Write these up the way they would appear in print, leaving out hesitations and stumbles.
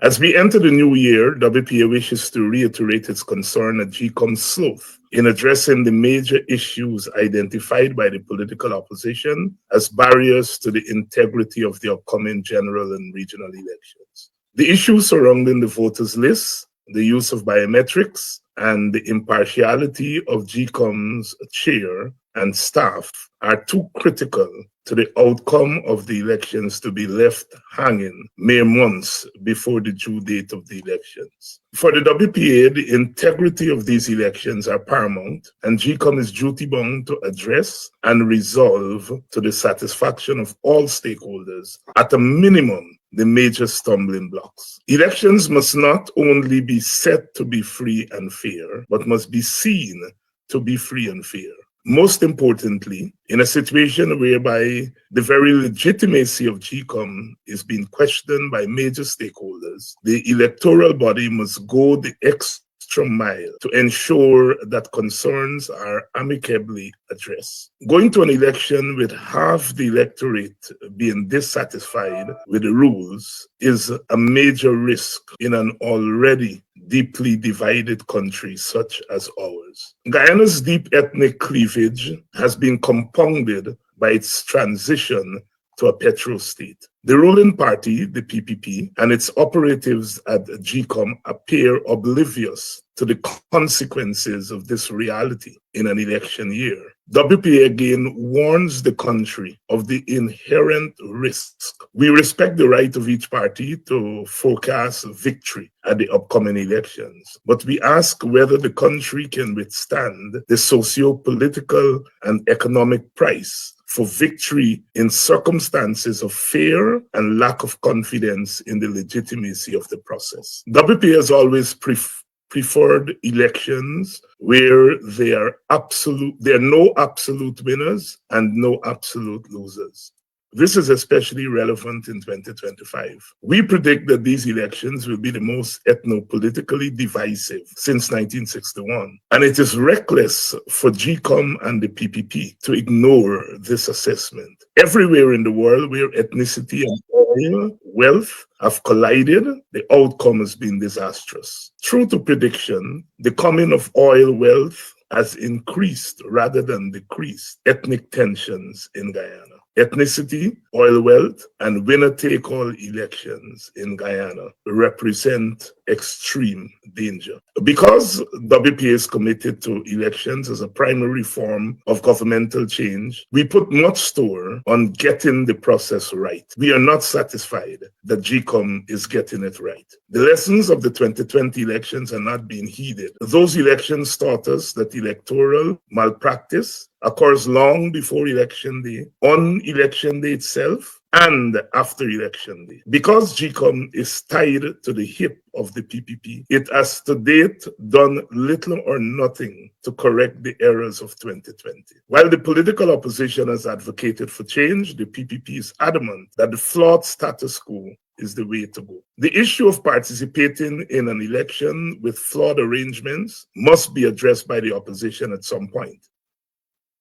As we enter the new year, WPA wishes to reiterate its concern at GECOM's sloth in addressing the major issues identified by the political opposition as barriers to the integrity of the upcoming general and regional elections. The issues surrounding the voters' lists, the use of biometrics, and the impartiality of GECOM's chair and staff are too critical to the outcome of the elections to be left hanging mere months before the due date of the elections. For the WPA, the integrity of these elections are paramount, and GECOM is duty-bound to address and resolve to the satisfaction of all stakeholders, at a minimum, the major stumbling blocks. Elections must not only be set to be free and fair, but must be seen to be free and fair. Most importantly, in a situation whereby the very legitimacy of GECOM is being questioned by major stakeholders, the electoral body must go the extra mile to ensure that concerns are amicably addressed. Going to an election with half the electorate being dissatisfied with the rules is a major risk in an already deeply divided country such as ours. Guyana's deep ethnic cleavage has been compounded by its transition to a petro-state. The ruling party, the PPP, and its operatives at GECOM appear oblivious to the consequences of this reality in an election year. WPA again warns the country of the inherent risks. We respect the right of each party to forecast victory at the upcoming elections, but we ask whether the country can withstand the socio-political and economic price for victory in circumstances of fear and lack of confidence in the legitimacy of the process. WPA has always preferred elections where there are no absolute winners and no absolute losers. This is especially relevant in 2025. We predict that these elections will be the most ethno-politically divisive since 1961. And it is reckless for GECOM and the PPP to ignore this assessment. Everywhere in the world where ethnicity and oil, wealth have collided, the outcome has been disastrous. True to prediction, the coming of oil wealth has increased rather than decreased ethnic tensions in Guyana. Ethnicity, oil wealth, and winner-take-all elections in Guyana represent extreme danger. Because WPA is committed to elections as a primary form of governmental change, we put much store on getting the process right. We are not satisfied that GECOM is getting it right. The lessons of the 2020 elections are not being heeded. Those elections taught us that electoral malpractice occurs long before election day, on election day itself, and after election day. Because GECOM is tied to the hip of the PPP, it has to date done little or nothing to correct the errors of 2020. While the political opposition has advocated for change, the PPP is adamant that the flawed status quo is the way to go. The issue of participating in an election with flawed arrangements must be addressed by the opposition at some point.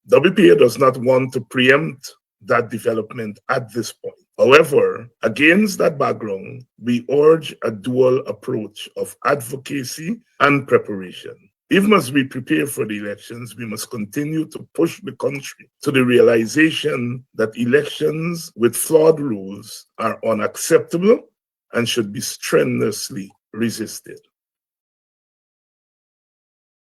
WPA does not want to preempt that development at this point. However, against that background, we urge a dual approach of advocacy and preparation. Even as we prepare for the elections, we must continue to push the country to the realization that elections with flawed rules are unacceptable and should be strenuously resisted.